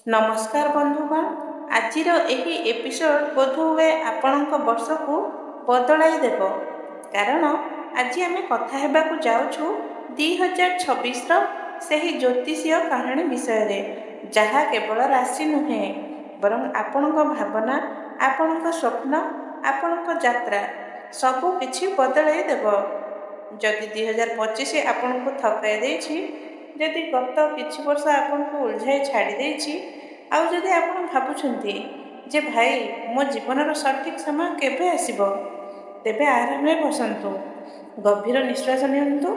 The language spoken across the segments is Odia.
नमस्कार बंधुगण। आजिर एही एपिसोड बोधहुए आपणक वर्ष को बदलाई देव, कारण आज आम कथा हेबाकु जाउछु 2026 सही ज्योतिषीय कहानी विषय रे, जहा केवल राशि नुहे बरं आपणक भावना, आपणक स्वप्न, आपणक यात्रा सबु किछि बदलाई देव। जदि 2025 आपनको थकाई देछि, जदि गत किछि वर्ष आपनको उलझाई छाड़ी देछि, आउ जदि आपण भाबुछंती जे भाई मो जीवनर सठिक समय केबे आसीबो, तेबे आराम रे बसंतु, गभीर निश्वास नियंतु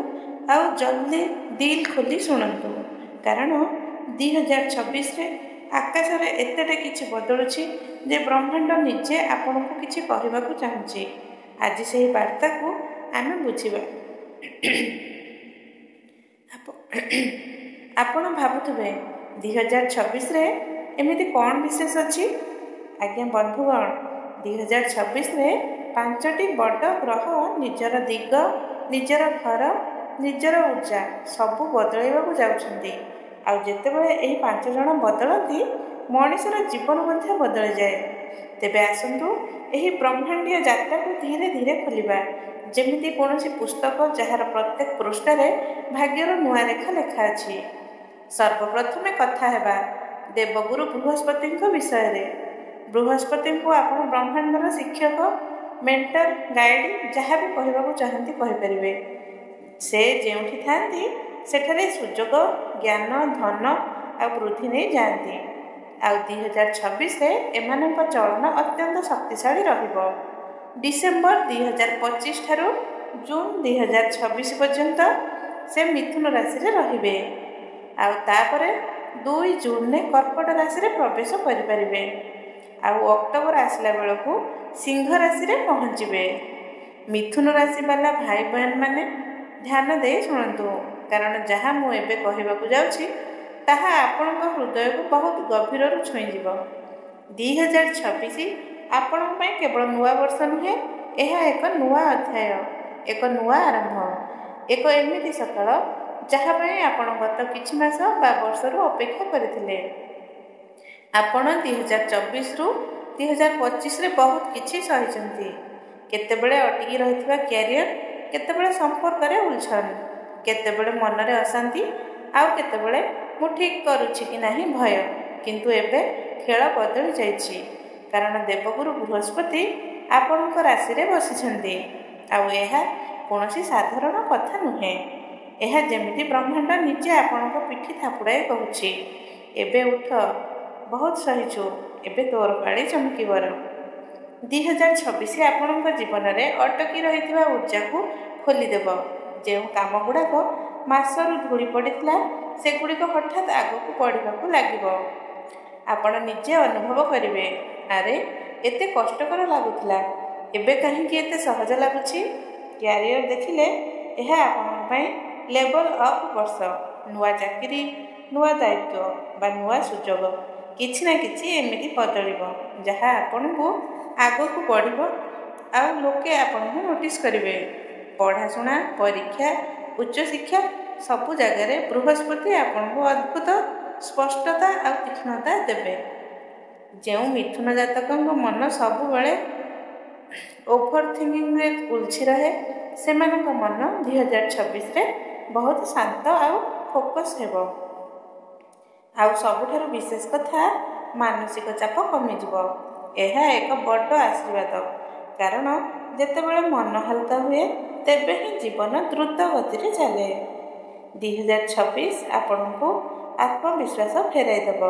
आउ जल्दी दिल खोली शुणंतु, कारण 2026 रे आकाश रे एतेटे किछि बदलुछि जे ब्रह्मांड निजे आपनको किछि कहबाकू चाहुछि। आज सेही वार्ता को आमे बुझिबा। आपण भाबुथिबे 2026 रे एमिति कौन विशेष अछि? आज्ञा बंधुगण, 2026 रे 5टी बड़ ग्रह निजर दिग, निजर घर, निजर ऊर्जा सबु बदलैबाकू जाउछन्ती। आउ जेतेबेले एही 5 जण बदलती, मनुष्यर जीवन ମଧ୍ୟ बदली जाए। तेबे आसंतु एही ब्रह्मांडीय यात्रा को धीरे धीरे खोलिबा, जेमिति कोनोसी पुस्तक जहार प्रत्येक पृष्ठरे भाग्यर नुआ रेखा लेखा अछि। सर्वप्रथमे कथा हेबा देवगुरु बृहस्पति विषय रे। बृहस्पति को आपण ब्रह्मांडर शिक्षक, मेंटर, गाइड जहाँ भी कहबाकू चाहती कहिपारिबे। से जेउठी थांती सेठारे सुजोग, ज्ञान, धन आ वृद्धि नहीं जाती। आउ 2026 रे एमानक चलन अत्यंत शक्तिशाली रहिबो। डिसेम्बर 2025 ठारू जून 2026 पर्यंत से मिथुन राशि रे रहिबे। आउ तापरे 2 जून ने कर्कट राशि रे प्रवेश करिपारिबे। आउ अक्टोबर आसला बेलकू सिंह राशि रे पहुँचबे। मिथुन राशि वाला भाई बहन माने ध्यान दे शुणंतु, कारण जहाँ मु एबे कहबाकू जाउछि ताहा आपणक हृदय को बहुत गभीर रु छुई जिवो। 2026 आपण पई केवल नुआ वर्ष नुहे, एहा एक नुआ अध्याय, एक नुआ आरंभ, एक एमिति सकाळ जहाँ पई आपण गत किछि मास बा वर्ष रु अपेक्षा करथिले। आपण 2024 रु 2025 रे बहुत किछि सहिचंती। केतेबेले अटकी रहितबा कैरियर, केतेबेले संपर्क रे उलझन, केतेबेले मन रे अशांति, आउ केतेबेले मु ठीक करूछि कि नाही भय। किंतु एबे खेल बदली जाइछि, कारण देवगुरु बृहस्पति आपणक राशि रे बसिछंती। आउ एहा कोनोसी साधारण कथा नुहे, एहा जेमिति ब्रह्मांड निजे आपणक पिठी थापुड़ाए कहूछि, एबे उठ, बहुत सहिछु, एबे तोर पाଳି चमकीबर। 2026 आपणक जीवन रे अटकी रहितबा ऊर्जा को खोली देब। जेउ काम गुड़ाक मासरु धूली पड़िथिला, सेगुड़िक हठात आगकू बढ़िबाकू लागिबो। आपण निजे अनुभव करिवे, अरे एते कष्टकर लागुथिला, एबे काहेकि एते सहज लागुछि। क्यारियर देखिले एहा आपण पई लेवल अप वर्ष, नुआ चाकरी, नुआ दायित्व बा नुआ सुजोग किछि ना किछि एमिति बदलिबो, जहा आपनको आगकू बढ़िबो आ लोके आपनको नोटिस करिवे। पढ़ाशुना, परीक्षा, उच्च शिक्षा सबु जगार बृहस्पति आपनको अद्भुत स्पष्टता और तीक्ष्णता देवे। जो मिथुन जातक मन सबु बेले ओभर थिंकिंग रे उलझी रहे, सेमानक मन 2026 रे बहुत शांत आउ फोकस हेबो। आउ सबुठारु विशेष कथा, मानसिक चाप कमिजिबो। एहा एक बड़ आशीर्वाद, कारण जेतेबेले मन हल्का हुए तेबे ही जीवन द्रुत गति रे चले। 2026 आपनको आत्मविश्वास फेराई देब।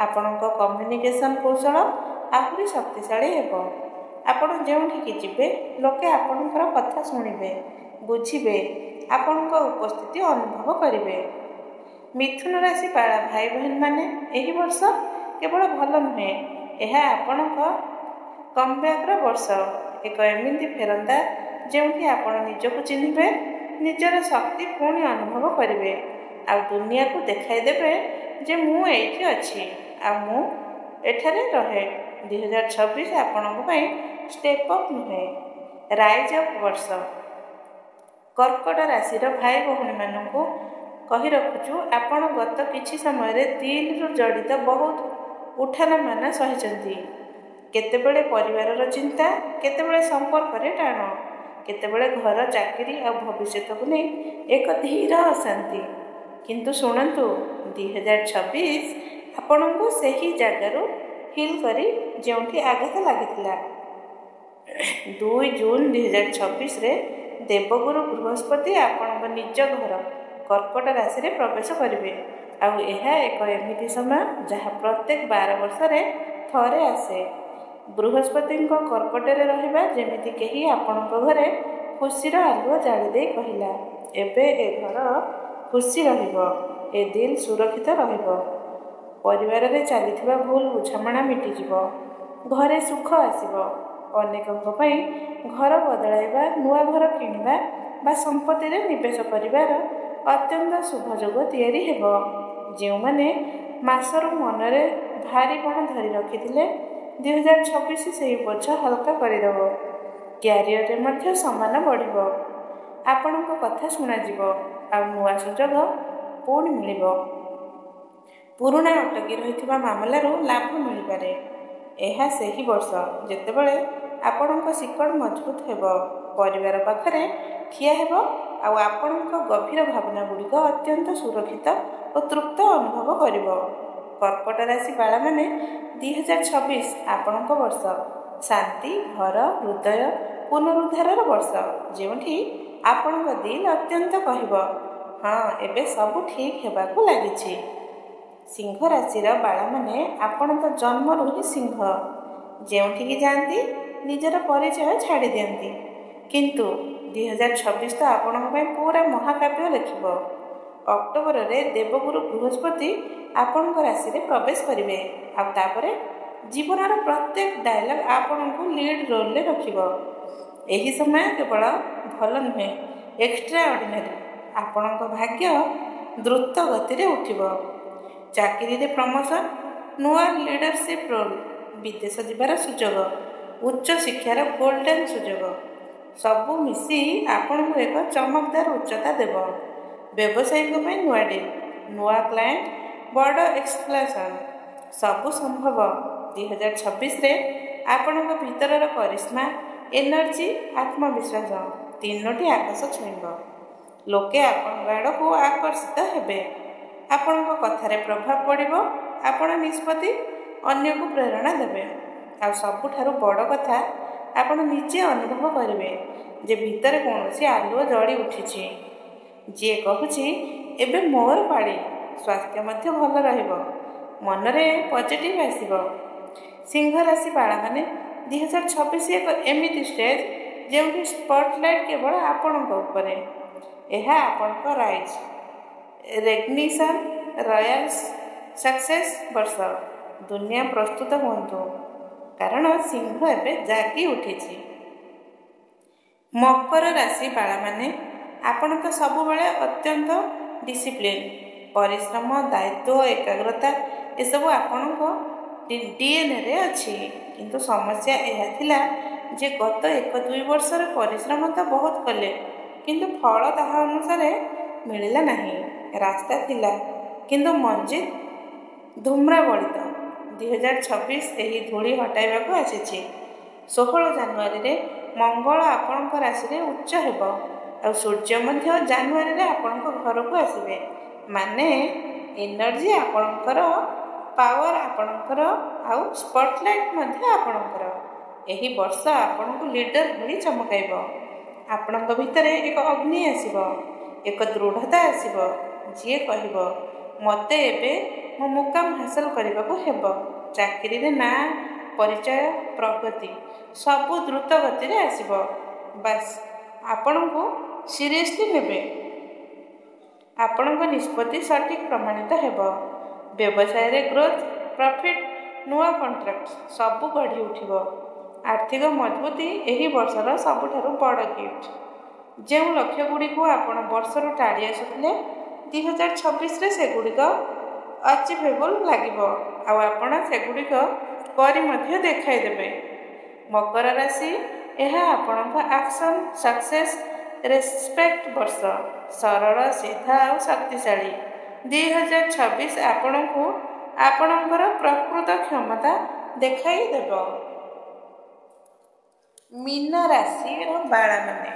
आपणक कम्युनिकेशन कौशल आहुरी शक्तिशाली हेबो। आपण जेउठिकी जिबे लोके आपणकर कथा शुणिबे, बुझिबे, आपणक उपस्थिति अनुभव करिवे। मिथुन राशि पाला भाई बहन माने एही वर्ष केवल भल नुहे, एहा आपणक कमब्याक वर्ष, एक एमिति फेरंदा जेउठी आपण निजको चिन्हिबे, निजर शक्ति पुणी अनुभव करिवे, आ दुनिया को देखाई देबे जे मु एठी अछि आ मु एठारे रहे। 2026 आपणक पई स्टेप अप नुहे, राइज अप वर्ष। कर्कट राशि भाई भौणी मानकु କହି ରଖୁଛୁ, ଆପଣ ଗତ କିଛି ସମୟରେ ଦିଲ୍ରୁ ଜଡ଼ିତ ବହୁତ ଉଠାନମାନ ସହିଛନ୍ତି। କେତେବେଳେ ପରିବାରର ଚିନ୍ତା, କେତେବେଳେ ସମ୍ପର୍କରେ ଟାଣ, କେତେବେଳେ ଘର, ଚାକିରି ଆଉ ଭବିଷ୍ୟତକୁ ନେଇ ଏକ ଧୀର ଅଶାନ୍ତି। କିନ୍ତୁ ଶୁଣନ୍ତୁ, 2026 ଆପଣଙ୍କୁ ସେହି ଜାଗାରୁ ହିଲ୍ କରି ଯେଉଁଠି ଆଘାତ ଲାଗିଥିଲା। 2 ଜୁନ୍ 2026ରେ ଦେବଗୁରୁ ବୃହସ୍ପତି ଆପଣଙ୍କ ନିଜ ଘର କର୍କଟ ରାଶିରେ ପ୍ରବେଶ କରିବେ। ଆଉ ଏହା ଏକ ଏମିତି ସମୟ ଯାହା ପ୍ରତ୍ୟେକ 12 ବର୍ଷରେ ଥରେ ଆସେ। ବୃହସ୍ପତିଙ୍କ କର୍କଟରେ ରହିବା ଯେମିତି କେହି ଆପଣଙ୍କ ଘରେ ଖୁସିର ଆଲୁଅ ଜାଳିଦେଇ କହିଲା, ଏବେ ଏ ଘର ଖୁସି ରହିବ, ଏ ଦିଲ୍ ସୁରକ୍ଷିତ ରହିବ। ପରିବାରରେ ଚାଲିଥିବା ଭୁଲ ବୁଝାମଣା ମିଟିଯିବ, ଘରେ ସୁଖ ଆସିବ। ଅନେକଙ୍କ ପାଇଁ ଘର ବଦଳାଇବା, ନୂଆ ଘର କିଣିବା ବା ସମ୍ପତ୍ତିରେ ନିବେଶ କରିବାର ଅତ୍ୟନ୍ତ ଶୁଭ ଯୋଗ ତିଆରି ହେବ। ଯେଉଁମାନେ ମାସରୁ ମନରେ ଭାରି ପଣ ଧରି ରଖିଥିଲେ, 2026 ସେହି ବୋଝ ହାଲକା କରିଦେବ। କ୍ୟାରିୟରରେ ମଧ୍ୟ ସମ୍ମାନ ବଢ଼ିବ, ଆପଣଙ୍କ କଥା ଶୁଣାଯିବ ଆଉ ନୂଆ ସୁଯୋଗ ପୁଣି ମିଳିବ। ପୁରୁଣା ଅଟକି ରହିଥିବା ମାମଲାରୁ ଲାଭ ମିଳିପାରେ। ଏହା ସେହି ବର୍ଷ ଯେତେବେଳେ ଆପଣଙ୍କ ଶିକଡ଼ ମଜବୁତ ହେବ, ପରିବାର ପାଖରେ ଠିଆ ହେବ ଆଉ ଆପଣଙ୍କ ଗଭୀର ଭାବନାଗୁଡ଼ିକ ଅତ୍ୟନ୍ତ ସୁରକ୍ଷିତ ଓ ତୃପ୍ତ ଅନୁଭବ କରିବ। କର୍କଟ ରାଶି ବାଳାମାନେ 2026 ଆପଣଙ୍କ ବର୍ଷ। ଶାନ୍ତି, ଘର, ହୃଦୟ ପୁନରୁଦ୍ଧାରର ବର୍ଷ, ଯେଉଁଠି ଆପଣଙ୍କ ଦିଲ୍ ଅତ୍ୟନ୍ତ କହିବ, ହଁ ଏବେ ସବୁ ଠିକ୍ ହେବାକୁ ଲାଗିଛି। ସିଂହ ରାଶିର ବାଳାମାନେ, ଆପଣ ତ ଜନ୍ମରୁ ହିଁ ସିଂହ। ଯେଉଁଠିକି ଯାଆନ୍ତି ନିଜର ପରିଚୟ ଛାଡ଼ି ଦିଅନ୍ତି। କିନ୍ତୁ 2026 ତ ଆପଣଙ୍କ ପାଇଁ ପୁରା ମହାକାବ୍ୟ ଲେଖିବ। ଅକ୍ଟୋବରରେ ଦେବଗୁରୁ ବୃହସ୍ପତି ଆପଣଙ୍କ ରାଶିରେ ପ୍ରବେଶ କରିବେ ଆଉ ତାପରେ ଜୀବନର ପ୍ରତ୍ୟେକ ଡାୟଲଗ୍ ଆପଣଙ୍କୁ ଲିଡ୍ ରୋଲ୍ରେ ରଖିବ। ଏହି ସମୟ କେବଳ ଭଲ ନୁହେଁ, ଏକ୍ସଟ୍ରା ଅର୍ଡିନାରୀ। ଆପଣଙ୍କ ଭାଗ୍ୟ ଦ୍ରୁତ ଗତିରେ ଉଠିବ। ଚାକିରିରେ ପ୍ରମୋସନ୍, ନୂଆ ଲିଡରସିପ୍ ରୋଲ୍, ବିଦେଶ ଯିବାର ସୁଯୋଗ, ଉଚ୍ଚ ଶିକ୍ଷାର ଗୋଲ୍ଡେନ୍ ସୁଯୋଗ, ସବୁ ମିଶି ଆପଣଙ୍କୁ ଏକ ଚମକଦାର ଉଚ୍ଚତା ଦେବ। ବ୍ୟବସାୟୀଙ୍କ ପାଇଁ ନୂଆ ଡିଲ୍, ନୂଆ କ୍ଲାଏଣ୍ଟ, ବଡ଼ ଏକ୍ସପ୍ଲାନ୍ସନ୍, ସବୁ ସମ୍ଭବ। 2026ରେ ଆପଣଙ୍କ ଭିତରର କରିସ୍ମା, ଏନର୍ଜି, ଆତ୍ମବିଶ୍ୱାସ ତିନୋଟି ଆକାଶ ଛୁଇଁବ। ଲୋକେ ଆପଣଙ୍କ ଆଡ଼କୁ ଆକର୍ଷିତ ହେବେ। ଆପଣଙ୍କ କଥାରେ ପ୍ରଭାବ ପଡ଼ିବ, ଆପଣ ନିଷ୍ପତ୍ତି ଅନ୍ୟକୁ ପ୍ରେରଣା ଦେବେ। ଆଉ ସବୁଠାରୁ ବଡ଼ କଥା, ଆପଣ ନିଜେ ଅନୁଭବ କରିବେ ଯେ ଭିତରେ କୌଣସି ଆଲୁଅ ଜଳି ଉଠିଛି। ଯିଏ କହୁଛି, ଏବେ ମୋର ପାଳି। ସ୍ୱାସ୍ଥ୍ୟ ମଧ୍ୟ ଭଲ ରହିବ, ମନରେ ପଜିଟିଭ୍ ଆସିବ। ସିଂହ ରାଶି ବାଳାମାନେ, 2026 ଏକ ଏମିତି ଷ୍ଟେଜ୍ ଯେଉଁଠି ସ୍ପଟଲାଇଟ୍ କେବଳ ଆପଣଙ୍କ ଉପରେ। ଏହା ଆପଣଙ୍କ ରାଇଜ୍, ରେକଗ୍ନିସନ୍, ରୟାଲ ସକ୍ସେସ୍ ବର୍ଷ। ଦୁନିଆ ପ୍ରସ୍ତୁତ ହୁଅନ୍ତୁ, କାରଣ ସିଂହ ଏବେ ଜାଗି ଉଠିଛି। ମକର ରାଶି ବାଳାମାନେ, ଆପଣ ତ ସବୁବେଳେ ଅତ୍ୟନ୍ତ ଡିସିପ୍ଲିନ୍। ପରିଶ୍ରମ, ଦାୟିତ୍ୱ, ଏକାଗ୍ରତା ଏସବୁ ଆପଣଙ୍କ ଡିଏନ୍ଏରେ ଅଛି। କିନ୍ତୁ ସମସ୍ୟା ଏହା ଥିଲା ଯେ ଗତ 1-2 ବର୍ଷର ପରିଶ୍ରମ ତ ବହୁତ କଲେ, କିନ୍ତୁ ଫଳ ତାହା ଅନୁସାରେ ମିଳିଲା ନାହିଁ। ରାସ୍ତା ଥିଲା, କିନ୍ତୁ ମଞ୍ଜି ଧୂମ୍ରାବଳିତ। 2026 ଏହି ଧୂଳି ହଟାଇବାକୁ ଆସିଛି। 16 ଜାନୁଆରୀରେ ମଙ୍ଗଳ ଆପଣଙ୍କ ରାଶିରେ ଉଚ୍ଚ ହେବ ଆଉ ସୂର୍ଯ୍ୟ ମଧ୍ୟ ଜାନୁଆରୀରେ ଆପଣଙ୍କ ଘରକୁ ଆସିବେ। ମାନେ ଏନର୍ଜି ଆପଣଙ୍କର, ପାୱାର ଆପଣଙ୍କର ଆଉ ସ୍ପଟଲାଇଟ୍ ମଧ୍ୟ ଆପଣଙ୍କର। ଏହି ବର୍ଷ ଆପଣଙ୍କୁ ଲିଡର ଭଳି ଚମକାଇବ। ଆପଣଙ୍କ ଭିତରେ ଏକ ଅଗ୍ନି ଆସିବ, ଏକ ଦୃଢ଼ତା ଆସିବ, ଯିଏ କହିବ, ମୋତେ ଏବେ ମୋ ମୁକାମ ହାସଲ କରିବାକୁ ହେବ। ଚାକିରିରେ ନାଁ, ପରିଚୟ, ପ୍ରଗତି ସବୁ ଦ୍ରୁତ ଗତିରେ ଆସିବ। ବାସ୍ ଆପଣଙ୍କୁ ସିରିୟସଲି ନେବେ। ଆପଣଙ୍କ ନିଷ୍ପତ୍ତି ସଠିକ୍ ପ୍ରମାଣିତ ହେବ। ବ୍ୟବସାୟରେ ଗ୍ରୋଥ୍, ପ୍ରଫିଟ୍, ନୂଆ କଣ୍ଟ୍ରାକ୍ଟ ସବୁ ଗଢ଼ି ଉଠିବ। ଆର୍ଥିକ ମଜବୁତି ଏହି ବର୍ଷର ସବୁଠାରୁ ବଡ଼ ଗିଫ୍ଟ। ଯେଉଁ ଲକ୍ଷ୍ୟଗୁଡ଼ିକୁ ଆପଣ ବର୍ଷରୁ ଟାଳି ଆସୁଥିଲେ, 2026ରେ ସେଗୁଡ଼ିକ ଅଚିଭେବଲ୍ ଲାଗିବ ଆଉ ଆପଣ ସେଗୁଡ଼ିକ କରି ମଧ୍ୟ ଦେଖାଇଦେବେ। ମକର ରାଶି, ଏହା ଆପଣଙ୍କ ଆକ୍ସନ୍, ସକ୍ସେସ୍ ରେସ୍ପେକ୍ଟ ବର୍ଷ, ସରଳ ସିଧା ଆଉ ଶକ୍ତିଶାଳୀ। 2026 ଆପଣଙ୍କୁ ଆପଣଙ୍କର ପ୍ରକୃତ କ୍ଷମତା ଦେଖାଇ ଦେବ। ମୀନ ରାଶିର ବାଳାମାନେ,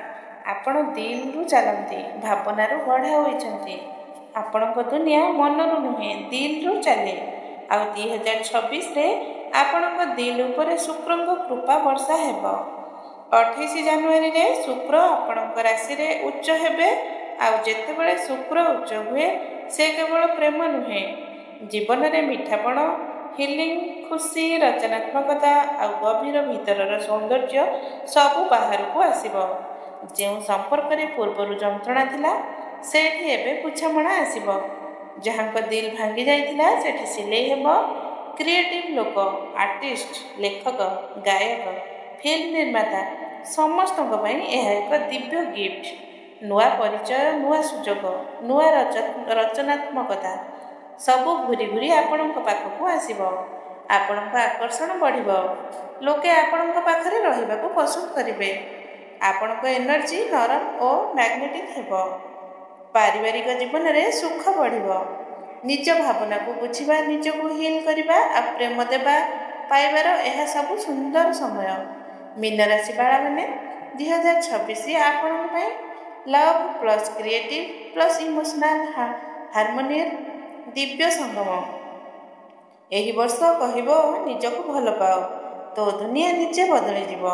ଆପଣ ଦିଲରୁ ଚାଲନ୍ତି, ଭାବନାରୁ ଗଢ଼ା ହୋଇଛନ୍ତି। ଆପଣଙ୍କ ଦୁନିଆ ମନରୁ ନୁହେଁ ଦିଲରୁ ଚାଲେ। ଆଉ 2026ରେ ଆପଣଙ୍କ ଦିଲ ଉପରେ ଶୁକ୍ରଙ୍କ କୃପା ବର୍ଷା ହେବ। 28 ଜାନୁଆରୀରେ ଶୁକ୍ର ଆପଣଙ୍କ ରାଶିରେ ଉଚ୍ଚ ହେବେ। ଆଉ ଯେତେବେଳେ ଶୁକ୍ର ଉଚ୍ଚ ହୁଏ ସେ କେବଳ ପ୍ରେମ ନୁହେଁ, ଜୀବନରେ ମିଠାପଣ, ହିଲିଂ, ଖୁସି, ରଚନାତ୍ମକତା ଆଉ ଗଭୀର ଭିତରର ସୌନ୍ଦର୍ଯ୍ୟ ସବୁ ବାହାରକୁ ଆସିବ। ଯେଉଁ ସମ୍ପର୍କରେ ପୂର୍ବରୁ ଯନ୍ତ୍ରଣା ଥିଲା ସେଇଠି ଏବେ ବୁଝାମଣା ଆସିବ। ଯାହାଙ୍କ ଦିଲ ଭାଙ୍ଗି ଯାଇଥିଲା ସେଠି ସିଲେଇ ହେବ। କ୍ରିଏଟିଭ୍ ଲୋକ, ଆର୍ଟିଷ୍ଟ, ଲେଖକ, ଗାୟକ, ଫିଲ୍ମ ନିର୍ମାତା ସମସ୍ତଙ୍କ ପାଇଁ ଏହା ଏକ ଦିବ୍ୟ ଗିଫ୍ଟ। ନୂଆ ପରିଚୟ, ନୂଆ ସୁଯୋଗ, ନୂଆ ରଚନାତ୍ମକତା ସବୁ ଘୁରି ଘୁରି ଆପଣଙ୍କ ପାଖକୁ ଆସିବ। ଆପଣଙ୍କ ଆକର୍ଷଣ ବଢ଼ିବ। ଲୋକେ ଆପଣଙ୍କ ପାଖରେ ରହିବାକୁ ପସନ୍ଦ କରିବେ। ଆପଣଙ୍କ ଏନର୍ଜି ନରମ ଓ ମ୍ୟାଗ୍ନେଟିକ୍ ହେବ। ପାରିବାରିକ ଜୀବନରେ ସୁଖ ବଢ଼ିବ। ନିଜ ଭାବନାକୁ ବୁଝିବା, ନିଜକୁ ହିଲ୍ କରିବା ଆଉ ପ୍ରେମ ଦେବା ପାଇବାର ଏହା ସବୁ ସୁନ୍ଦର ସମୟ। ମୀନ ରାଶି ବାଳାମାନେ, 2026 ଆପଣଙ୍କ ପାଇଁ love plus creative plus emotional ହାରମୋନିର ଦିବ୍ୟ ସଙ୍ଗମ। ଏହି ବର୍ଷ କହିବ ନିଜକୁ ଭଲ ପାଅ, ତୋ ଦୁନିଆ ନିଜେ ବଦଳିଯିବ।